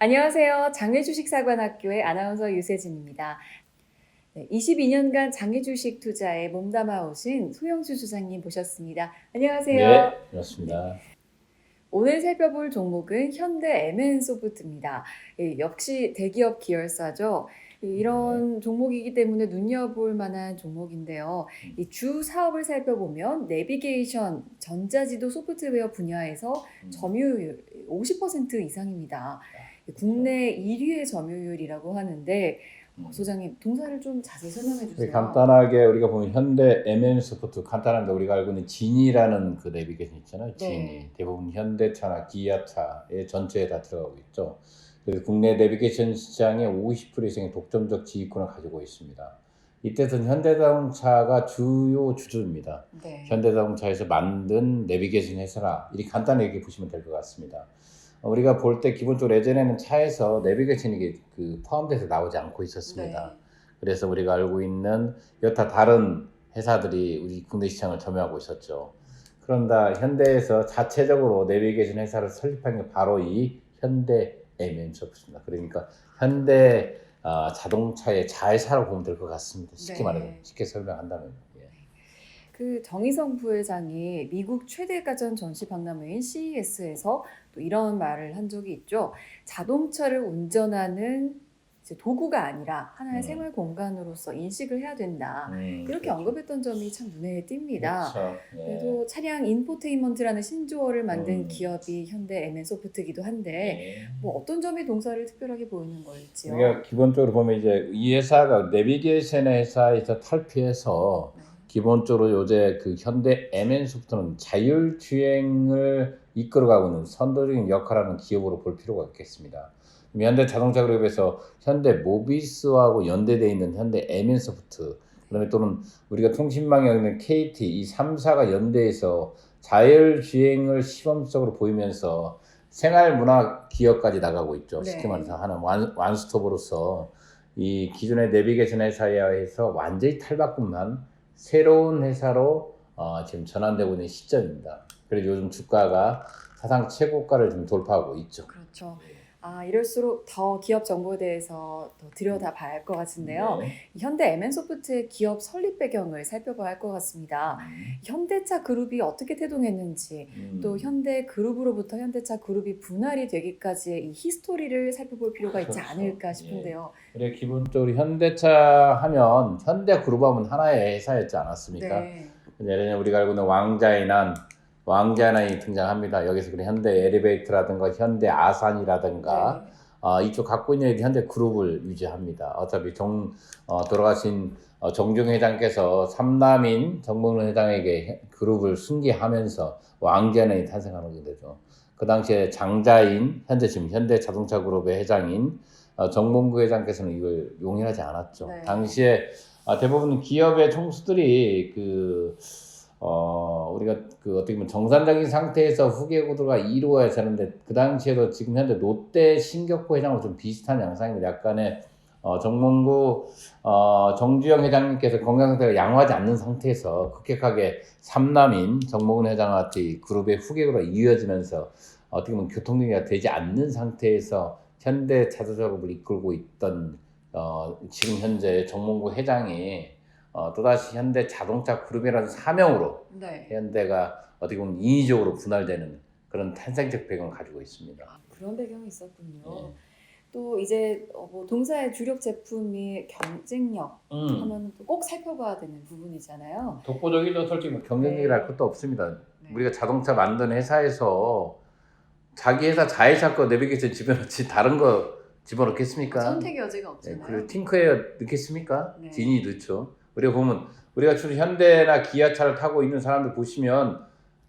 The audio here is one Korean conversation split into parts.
안녕하세요. 장외주식사관학교의 아나운서 유세진입니다. 네, 22년간 장외주식 투자에 몸담아 오신 소영주 주장님 모셨습니다. 안녕하세요. 네, 네, 그렇습니다. 오늘 살펴볼 종목은 현대 MN소프트입니다. 역시 대기업 계열사죠. 네. 이런 종목이기 때문에 눈여볼 만한 종목인데요. 이 주 사업을 살펴보면 내비게이션, 전자지도 소프트웨어 분야에서 점유율 50% 이상입니다. 그렇죠. 국내 1위의 점유율이라고 하는데 음. 소장님 동사를 좀 자세히 설명해 주세요. 간단하게 우리가 보면 현대 MN소프트 간단한데 우리가 알고 있는 진이라는 그 내비게이션 있잖아요. 진이 네. 대부분 현대차나 기아차의 전체에 다 들어가고 있죠. 그래서 국내 내비게이션 시장의 50% 이상의 독점적 지위권을 가지고 있습니다. 이때는 현대자동차가 주요 주주입니다. 네. 현대자동차에서 만든 내비게이션 회사라 이렇게 간단하게 보시면 될 것 같습니다. 우리가 볼 때 기본적으로 예전에는 차에서 내비게이션이 포함돼서 나오지 않고 있었습니다. 네. 그래서 우리가 알고 있는 여타 다른 회사들이 우리 국내 시장을 점유하고 있었죠. 그런다 현대에서 자체적으로 내비게이션 회사를 설립한 게 바로 이 현대 MN소프트입니다. 그러니까 현대 자동차의 자회사라고 보면 될 것 같습니다. 쉽게 말해서 네. 쉽게 설명한다면. 예. 그 정의성 부회장이 미국 최대 가전 전시 박람회인 CES에서 또 이런 말을 한 적이 있죠. 자동차를 운전하는 이제 도구가 아니라 하나의 음. 생활 공간으로서 인식을 해야 된다. 이렇게 그렇죠. 언급했던 점이 참 눈에 띕니다. 그렇죠. 예. 그래도 차량 인포테인먼트라는 신조어를 만든 음. 기업이 현대 MN소프트이기도 한데 예. 뭐 어떤 점이 동사를 특별하게 보이는 걸지요? 우리가 기본적으로 보면 이제 이 회사가 내비게이션 회사에서 탈피해서 네. 기본적으로 요새 그 현대 MN소프트는 자율주행을 이끌어가고 있는 선도적인 역할을 하는 기업으로 볼 필요가 있겠습니다. 현대자동차그룹에서 현대모비스하고 연대되어 있는 현대 MN소프트, 그다음에 또는 우리가 통신망에 있는 KT 이 3사가 연대해서 자율주행을 시범적으로 보이면서 생활문화 기업까지 나가고 있죠. 쉽게 네. 말해서 하는 완스톱으로서 이 기존의 내비게이션 회사에서 완전히 탈바꿈한 새로운 회사로 지금 전환되고 있는 시점입니다. 그래서 요즘 주가가 사상 최고가를 좀 돌파하고 있죠. 그렇죠. 이럴수록 더 기업 정보에 대해서 더 들여다봐야 할 것 같은데요. 네. 현대 MN소프트의 기업 설립 배경을 살펴봐야 할 것 같습니다. 현대차 그룹이 어떻게 태동했는지, 또 현대 그룹으로부터 현대차 그룹이 분할이 되기까지의 이 히스토리를 살펴볼 필요가 있지 그렇죠. 않을까 싶은데요. 그래 기본적으로 현대차 하면 현대그룹하면 하나의 회사였지 않았습니까? 네. 예를 들면 우리가 알고 있는 왕자인이 등장합니다. 여기서 그런 현대 엘리베이터라든가 현대 아산이라든가 이쪽 갖고 있는 현대 그룹을 유지합니다. 어차피 돌아가신 정중 회장께서 삼남인 정몽준 회장에게 그룹을 승계하면서 왕자인이 탄생하는 거죠. 그 당시에 장자인 지금 현대자동차 그룹의 회장인 정몽구 회장께서는 이걸 용인하지 않았죠. 네. 당시에 대부분 기업의 총수들이 우리가 어떻게 보면 정상적인 상태에서 후계 구도가 이루어야 되는데 그 당시에도 지금 현재 롯데 신격호 회장과 좀 비슷한 양상입니다. 약간의 정몽구 정주영 회장님께서 건강 상태가 양호하지 않는 상태에서 급격하게 삼남인 정몽근 회장한테 그룹의 후계 구도가 이어지면서 어떻게 보면 교통정리가 되지 않는 상태에서 현대자동차그룹을 이끌고 있던 지금 현재 정몽구 회장이 또다시 현대자동차 그룹이라는 사명으로 네. 현대가 어떻게 보면 인위적으로 분할되는 그런 탄생적 배경을 가지고 있습니다. 그런 배경이 있었군요. 예. 또 이제 뭐 동사의 주력 제품이 경쟁력 하면 또 꼭 살펴봐야 되는 부분이잖아요. 독보적이죠. 솔직히 경쟁력이랄 것도 없습니다. 네. 우리가 자동차 만드는 회사에서 자기 회사 자회사 거 내비게이션 집어넣지 다른 거 집어넣겠습니까? 선택의 여지가 네, 없잖아요. 그리고 팅크웨어 넣겠습니까? 네. 진이 넣죠. 우리가 주로 현대나 기아차를 타고 있는 사람들 보시면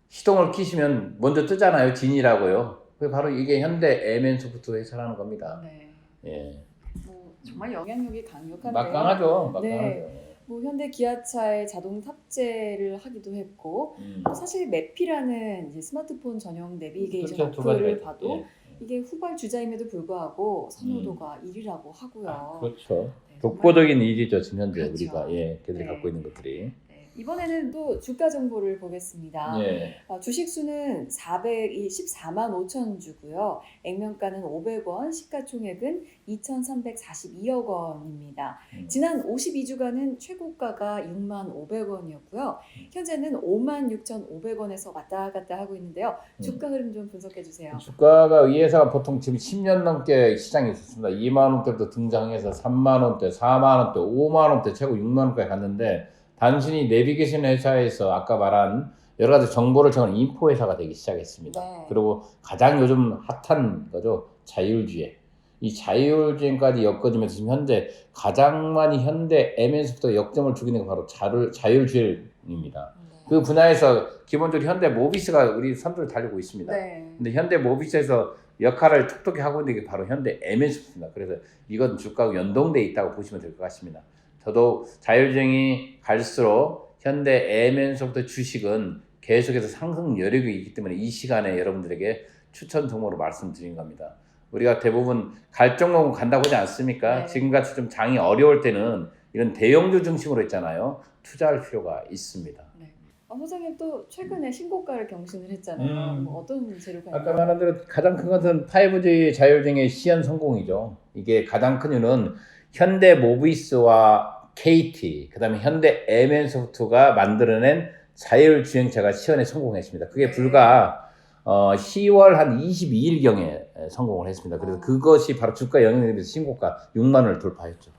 시동을 키시면 먼저 뜨잖아요. 진이라고요. 그게 바로 이게 현대 MN소프트 회사라는 겁니다. 네. 예. 뭐 정말 영향력이 강력한데요. 막강하죠. 네. 뭐 현대 기아차에 자동 탑재를 하기도 했고 사실 매피라는 이제 스마트폰 전용 내비게이션 그렇죠. 두 가지가 어플을 있죠. 봐도 예. 이게 후발 주자임에도 불구하고 선호도가 1위라고 하고요. 그렇죠. 네, 정말 독보적인 일이죠. 지금 현재 그렇죠. 우리가 걔들이 네. 갖고 있는 것들이. 네, 이번에는 또 주가 정보를 보겠습니다. 예. 주식수는 414만 5천 주고요. 액면가는 500원, 시가총액은 2,342억 원입니다. 지난 52주간은 최고가가 6만 500원이었고요. 현재는 5만 6,500원에서 왔다 갔다 하고 있는데요. 주가 흐름 좀 분석해 주세요. 주가가 이 회사가 보통 지금 10년 넘게 시장에 있었습니다. 2만 원대부터 등장해서 3만 원대, 4만 원대, 5만 원대, 최고 6만 원까지 갔는데 단순히 내비게이션 회사에서 아까 말한 여러 가지 정보를 정하는 인포 회사가 되기 시작했습니다. 네. 그리고 가장 요즘 핫한 거죠. 자율주행. 이 자율주행까지 엮어주면서 지금 현재 가장 많이 현대 MN소프트가 역점을 주고 있는 게 바로 자율주행입니다. 그 분야에서 기본적으로 현대 모비스가 우리 선두를 달리고 있습니다. 네. 근데 현대 모비스에서 역할을 톡톡히 하고 있는 게 바로 현대 MN소프트입니다. 그래서 이건 주가가 연동돼 있다고 보시면 될 것 같습니다. 저도 자율주행이 갈수록 현대 MN소프트 주식은 계속해서 상승 여력이 있기 때문에 이 시간에 여러분들에게 추천 종목으로 말씀드린 겁니다. 우리가 대부분 갈 종목은 간다고 하지 않습니까? 네. 지금같이 좀 장이 어려울 때는 이런 대형주 중심으로 있잖아요. 투자할 필요가 있습니다. 네. 소장님 또 최근에 신고가를 경신을 했잖아요. 뭐 어떤 재료가 아까 말한 대로 가장 큰 것은 5G 자율주행의 시연 성공이죠. 이게 가장 큰 이유는 현대 모비스와 KT, 그다음에 현대 MN소프트가 만들어낸 자율주행차가 시연에 성공했습니다. 그게 불과 10월 한 22일경에 성공을 했습니다. 그래서 그것이 바로 주가 영향에 대해서 신고가 6만 원을 돌파했죠.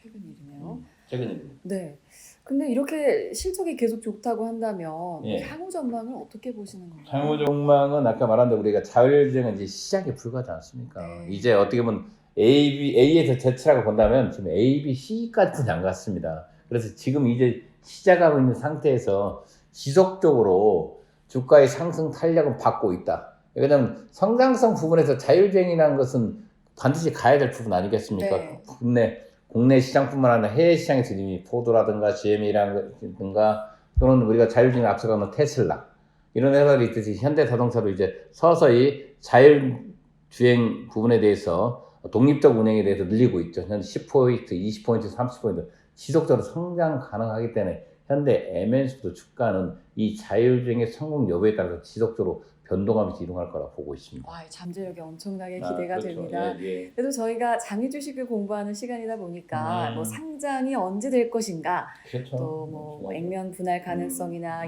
최근 일이네요. 최근 일입니다. 네. 근데 이렇게 실적이 계속 좋다고 한다면 예. 향후 전망을 어떻게 보시는 건가요? 향후 전망은 아까 말한 대로 우리가 자율주행은 이제 시작에 불과하지 않습니까? 네. 이제 어떻게 보면 A에서 Z라고 본다면 지금 A, B, C까지는 안 갔습니다. 그래서 지금 이제 시작하고 있는 상태에서 지속적으로 주가의 상승 탄력은 받고 있다. 왜냐하면 성장성 부분에서 자율주행이라는 것은 반드시 가야 될 부분 아니겠습니까? 네. 국내 시장뿐만 아니라 해외 시장에서 이미 포도라든가 GM이라든가 또는 우리가 자율주행에 앞서가는 테슬라 이런 회사들이 있듯이 현대자동차도 이제 서서히 자율주행 부분에 대해서 독립적 운행에 대해서 늘리고 있죠. 현 10포인트, 20포인트, 30포인트 지속적으로 성장 가능하기 때문에 현대 MN소프트 주가는 이 자율주행의 성공 여부에 따라서 지속적으로 변동하면서 이동할 거라고 보고 있습니다. 잠재력이 엄청나게 기대가 그렇죠. 됩니다. 예. 그래도 저희가 장기 주식을 공부하는 시간이다 보니까 뭐 상장이 언제 될 것인가, 그렇죠. 또 뭐 액면 분할 가능성이나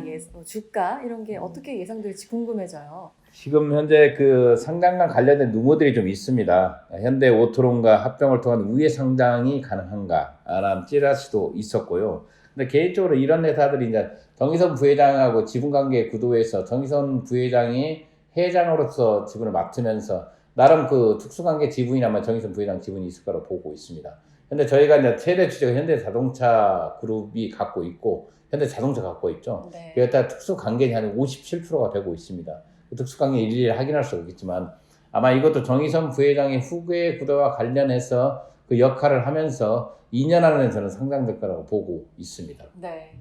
주가 이런 게 어떻게 예상될지 궁금해져요. 지금 현재 그 상장과 관련된 루머들이 좀 있습니다. 현대 오토론과 합병을 통한 우회 상장이 가능한가라는 찌라시도 있었고요. 근데 개인적으로 이런 회사들이 이제 정의선 부회장하고 지분관계 구도에서 정의선 부회장이 회장으로서 지분을 맡으면서 나름 그 특수관계 지분이나마 정의선 부회장 지분이 있을 거라고 보고 있습니다. 근데 저희가 이제 최대 주주가 현대자동차 그룹이 갖고 있고 현대자동차 갖고 있죠. 네. 그게 특수관계는 한 57%가 되고 있습니다. 특수관계 일일이 확인할 수 없겠지만 아마 이것도 정의선 부회장의 후계 구도와 관련해서 그 역할을 하면서 2년 안에 저는 상장될 거라고 보고 있습니다. 네,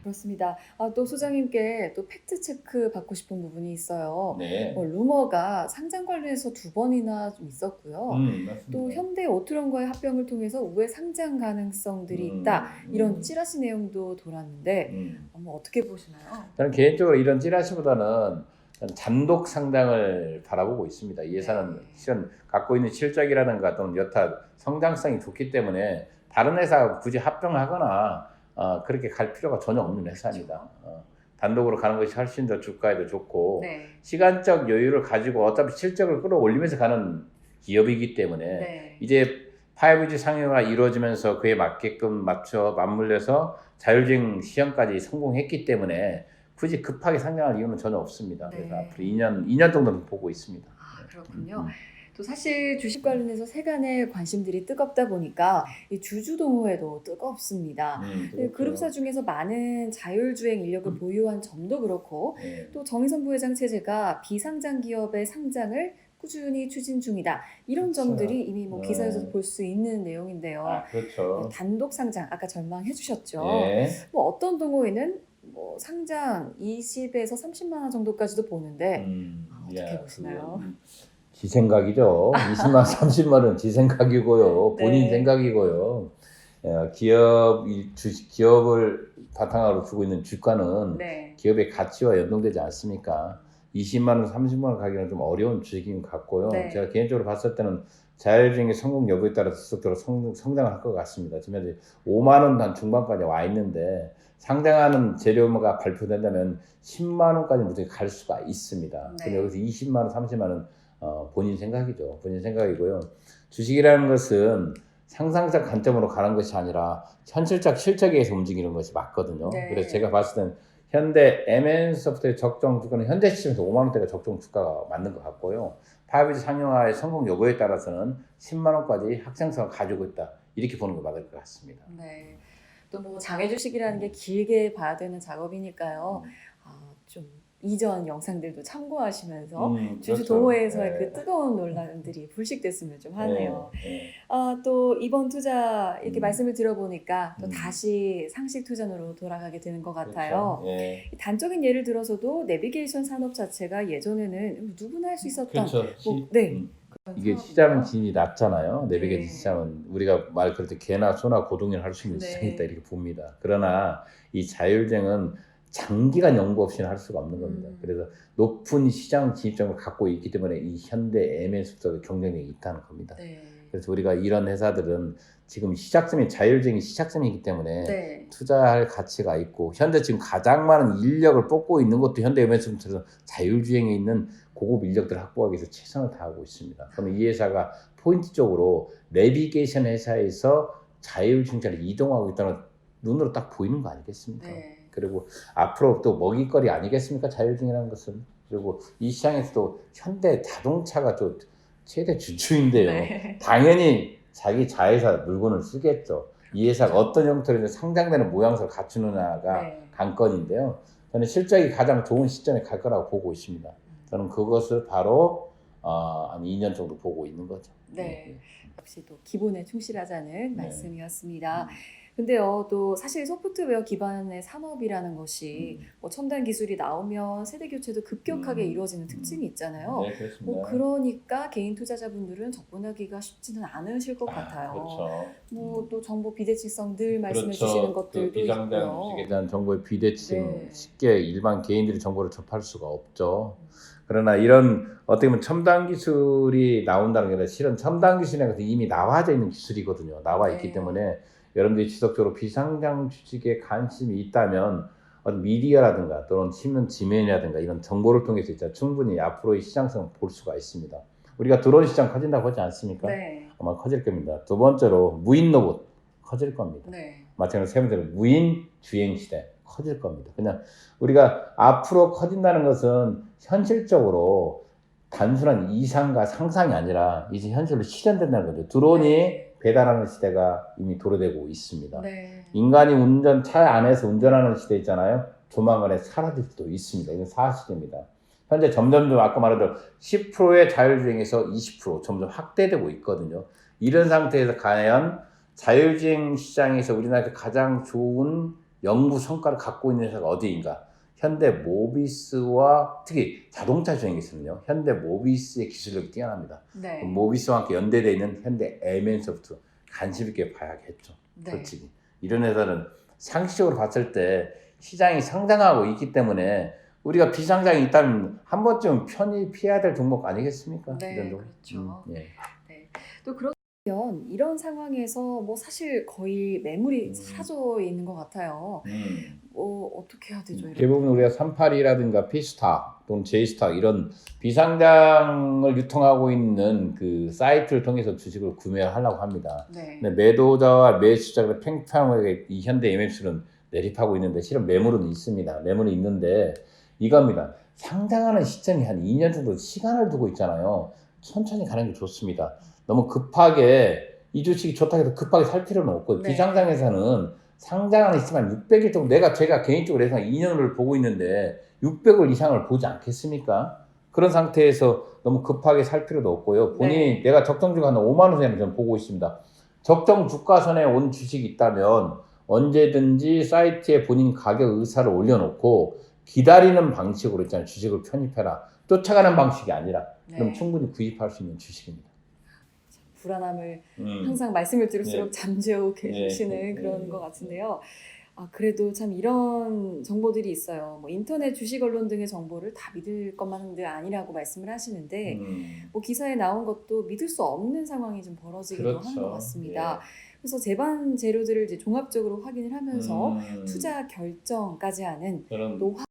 그렇습니다. 또 소장님께 또 팩트 체크 받고 싶은 부분이 있어요. 네. 루머가 상장 관련해서 2번이나 좀 있었고요. 맞습니다. 또 현대 오트론과의 합병을 통해서 우회 상장 가능성들이 있다. 이런 찌라시 내용도 돌았는데 어떻게 보시나요? 저는 개인적으로 이런 찌라시보다는 단독 상장을 바라보고 있습니다. 이 회사는 실은 갖고 있는 실적이라든가 또는 여타 성장성이 좋기 때문에 다른 회사가 굳이 합병하거나 그렇게 갈 필요가 전혀 없는 회사입니다. 단독으로 가는 것이 훨씬 더 주가에도 좋고 시간적 여유를 가지고 어차피 실적을 끌어올리면서 가는 기업이기 때문에 이제 5G 상용화가 이루어지면서 그에 맞게끔 맞물려서 자율주행 시험까지 성공했기 때문에 굳이 급하게 상장할 이유는 전혀 없습니다. 그래서 앞으로 2년 정도는 보고 있습니다. 그렇군요. 또 사실 주식 관련해서 세간의 관심들이 뜨겁다 보니까 이 주주동호회도 뜨겁습니다. 그룹사 중에서 많은 자율주행 인력을 보유한 점도 그렇고 또 정의선 부회장 체제가 비상장 기업의 상장을 꾸준히 추진 중이다. 이런 점들이 이미 뭐 기사에서 볼 수 있는 내용인데요. 그렇죠. 단독 상장 아까 전망해 주셨죠. 뭐 어떤 동호회는 뭐 상장 20에서 30만 원 정도까지도 보는데 어떻게 보시나요? 지 생각이죠. 20만 원, 30만 원 지 생각이고요. 본인 생각이고요. 기업을 바탕으로 두고 있는 주가는 네. 기업의 가치와 연동되지 않습니까? 20만 원, 30만 원 가기는 좀 어려운 주식인 것 같고요. 네. 제가 개인적으로 봤을 때는 자율주행의 성공 여부에 따라 지속적으로 성장할 것 같습니다. 지금 현재 5만 원 단 중반까지 와 있는데 상장하는 재료가 발표된다면 10만 원까지 무조건 갈 수가 있습니다. 네. 근데 여기서 20만 원, 30만 원 본인 생각이죠. 본인 생각이고요. 주식이라는 것은 상상적 관점으로 가는 것이 아니라 현실적 실적에 의해서 움직이는 것이 맞거든요. 네. 그래서 제가 봤을 때는 현대 MN소프트의 적정 주가는 현대 시점에서 5만 원대가 적정 주가가 맞는 것 같고요. 파이브지 상용화의 성공 여부에 따라서는 10만 원까지 확장성을 가지고 있다. 이렇게 보는 게 맞을 것 같습니다. 네. 또 뭐 장애 주식이라는 게 길게 봐야 되는 작업이니까요. 좀 이전 영상들도 참고하시면서 주주 그렇죠. 동호회에서의 네. 그 뜨거운 논란들이 불식됐으면 좀 하네요. 네. 또 이번 투자 이렇게 말씀을 들어보니까 또 음. 다시 상식 투자로 돌아가게 되는 것 같아요. 그렇죠. 예. 단적인 예를 들어서도 내비게이션 산업 자체가 예전에는 누구나 할 수 있었던 그렇죠. 네. 이게 산업이고요. 시장은 진이 낮잖아요. 내비게이션 네. 시장은 우리가 말 그럴 때 개나 소나 고동이나 할 수 있는 네. 시장이 있다 이렇게 봅니다. 그러나 이 자율주행은 장기간 연구 없이는 할 수가 없는 겁니다. 그래서 높은 시장 진입점을 갖고 있기 때문에 이 현대 MN소프트가 경쟁력이 있다는 겁니다. 네. 그래서 우리가 이런 회사들은 지금 시작점이 자율주행이 시작점이기 때문에 네. 투자할 가치가 있고 현재 지금 가장 많은 인력을 뽑고 있는 것도 현대 MN소프트에서 자율주행에 있는 고급 인력들을 확보하기 위해서 최선을 다하고 있습니다. 그러면 이 회사가 포인트적으로 내비게이션 회사에서 자율주행차를 이동하고 있다는 걸 눈으로 딱 보이는 거 아니겠습니까? 네. 그리고 앞으로 또 먹이거리 아니겠습니까? 자율주행이라는 것은. 그리고 이 시장에서도 현대 자동차가 또 최대 주주인데요. 네. 당연히 자기 자회사 물건을 쓰겠죠. 이 회사가 어떤 형태로 상장되는 모양새를 갖추느냐가 네. 관건인데요. 저는 실적이 가장 좋은 시점에 갈 거라고 보고 있습니다. 저는 그것을 바로 한 2년 정도 보고 있는 거죠. 네. 역시 또 기본에 충실하자는 네. 말씀이었습니다. 근데요, 또 사실 소프트웨어 기반의 산업이라는 것이 뭐 첨단 기술이 나오면 세대 교체도 급격하게 이루어지는 특징이 있잖아요. 네, 그렇습니다. 그러니까 개인 투자자분들은 접근하기가 쉽지는 않으실 것 같아요. 그렇죠. 뭐 또 정보 비대칭성 늘 말씀해 그렇죠. 주시는 그 것들도 비상장 있고요. 주식에 대한 정보의 비대칭 네. 쉽게 일반 개인들이 정보를 접할 수가 없죠. 그러나 이런 어떻게 보면 첨단 기술이 나온다는 게 아니라 실은 첨단 기술이라는 것은 이미 나와져 있는 기술이거든요. 나와 있기 네. 때문에 여러분들이 지속적으로 비상장 주식에 관심이 있다면 어떤 미디어라든가 또는 신문 지면이라든가 이런 정보를 통해서 진짜 충분히 앞으로의 시장성을 볼 수가 있습니다. 우리가 드론 시장 커진다고 하지 않습니까? 네. 아마 커질 겁니다. 두 번째로 무인 로봇 커질 겁니다. 네. 마찬가지로 세 번째로 무인 주행 시대 커질 겁니다. 그냥 우리가 앞으로 커진다는 것은 현실적으로 단순한 이상과 상상이 아니라 이제 현실로 실현된다는 거죠. 드론이 네. 배달하는 시대가 이미 도래되고 있습니다. 네. 인간이 차 안에서 운전하는 시대 있잖아요. 조만간에 사라질 수도 있습니다. 이건 사실입니다. 현재 점점 아까 말했던 10%의 자율주행에서 20% 점점 확대되고 있거든요. 이런 상태에서 과연 자율주행 시장에서 우리나라에서 가장 좋은 연구 성과를 갖고 있는 회사가 어디인가? 현대 모비스와 특히 자동차 주행에서는요. 현대 모비스의 기술력이 뛰어납니다. 네. 모비스와 함께 연대되어 있는 현대 MN소프트 관심 있게 봐야겠죠. 네. 솔직히 이런 회사는 상식적으로 봤을 때 시장이 성장하고 있기 때문에 우리가 비상장이 있다면 한 번쯤 편히 피해야 될 종목 아니겠습니까? 네, 이런 그렇죠. 예. 또 그러면 이런 상황에서 뭐 사실 거의 매물이 사라져 있는 것 같아요. 어떻게 해야 되죠? 이럴 대부분 우리가 382라든가 피스타 또는 제이스타 이런 비상장을 유통하고 있는 그 사이트를 통해서 주식을 구매하려고 합니다. 네. 근데 매도자와 매수자가 팽팽하게 이 현대 MMC는 내립하고 있는데 실은 매물은 있습니다. 매물은 있는데 이겁니다. 상장하는 시점이 한 2년 정도 시간을 두고 있잖아요. 천천히 가는 게 좋습니다. 너무 급하게 이 주식이 좋다고 해서 급하게 살 필요는 없고 네. 비상장에서는 상장하는 시점은 600일 정도 제가 개인적으로 해서 2년을 보고 있는데 600일 이상을 보지 않겠습니까? 그런 상태에서 너무 급하게 살 필요도 없고요. 본인이 네. 내가 적정 주가 한 5만 원 선에 저는 보고 있습니다. 적정 주가선에 온 주식이 있다면 언제든지 사이트에 본인 가격 의사를 올려놓고 기다리는 방식으로 있잖아요. 주식을 편입해라. 쫓아가는 방식이 아니라 그럼 네. 충분히 구입할 수 있는 주식입니다. 불안함을 항상 말씀을 들을수록 잠재우고 계시는 네. 그런 것 같은데요. 그래도 참 이런 정보들이 있어요. 뭐 인터넷, 주식 언론 등의 정보를 다 믿을 것만은 아니라고 말씀을 하시는데 뭐 기사에 나온 것도 믿을 수 없는 상황이 좀 벌어지기도 그렇죠. 하는 것 같습니다. 예. 그래서 재반 재료들을 이제 종합적으로 확인을 하면서 투자 결정까지 하는 저는 노하우가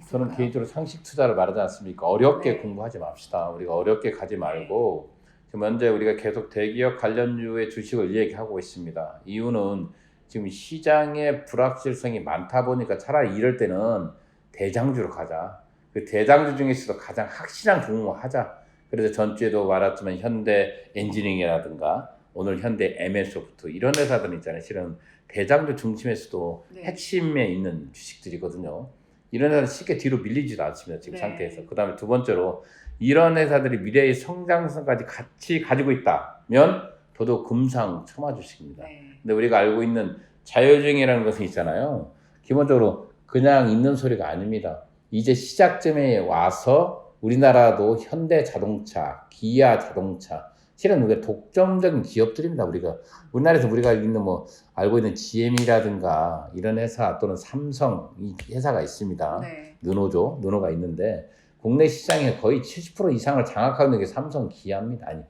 저는 있을까요? 개인적으로 상식 투자를 말하지 않습니까? 어렵게 네. 공부하지 맙시다. 우리가 어렵게 가지 말고 지금 현재 우리가 계속 대기업 관련주의 주식을 얘기하고 있습니다. 이유는 지금 시장에 불확실성이 많다 보니까 차라리 이럴 때는 대장주로 가자. 그 대장주 중에서도 가장 확실한 종목을 하자. 그래서 전주에도 말했지만 현대 엔지니어링이라든가 오늘 현대 MS소프트 이런 회사들 있잖아요. 실은 대장주 중심에서도 네. 핵심에 있는 주식들이거든요. 이런 회사는 쉽게 뒤로 밀리지도 않습니다. 지금 네. 상태에서. 그 다음에 두 번째로 이런 회사들이 미래의 성장성까지 같이 가지고 있다면 더더욱 금상첨화 주식입니다. 네. 근데 우리가 알고 있는 자율주행이라는 것은 있잖아요. 기본적으로 그냥 있는 소리가 아닙니다. 이제 시작점에 와서 우리나라도 현대자동차, 기아자동차, 실은 우리가 독점적인 기업들입니다. 우리나라에서 우리가 알고 있는 GM이라든가 이런 회사 또는 삼성 이 회사가 있습니다. 네. 르노가 있는데 국내 시장의 거의 70% 이상을 장악하고 있는 게 삼성 기아입니다. 아니,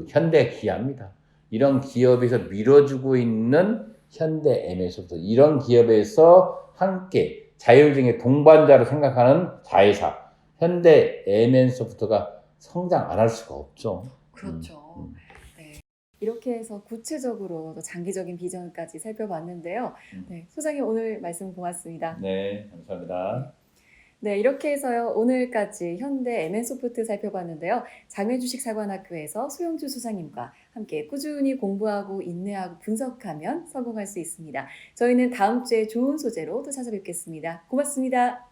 현대 기아입니다. 이런 기업에서 밀어주고 있는 현대 MS소프트 이런 기업에서 함께 자율주행의 동반자로 생각하는 자회사 현대 MN소프트가 성장 안 할 수가 없죠. 그렇죠. 네. 이렇게 해서 구체적으로 또 장기적인 비전까지 살펴봤는데요. 네, 소장님 오늘 말씀 고맙습니다. 네, 감사합니다. 네, 이렇게 해서요. 오늘까지 현대 MN소프트 살펴봤는데요. 장외주식사관학교에서 소영주 소장님과 함께 꾸준히 공부하고 인내하고 분석하면 성공할 수 있습니다. 저희는 다음 주에 좋은 소재로 또 찾아뵙겠습니다. 고맙습니다.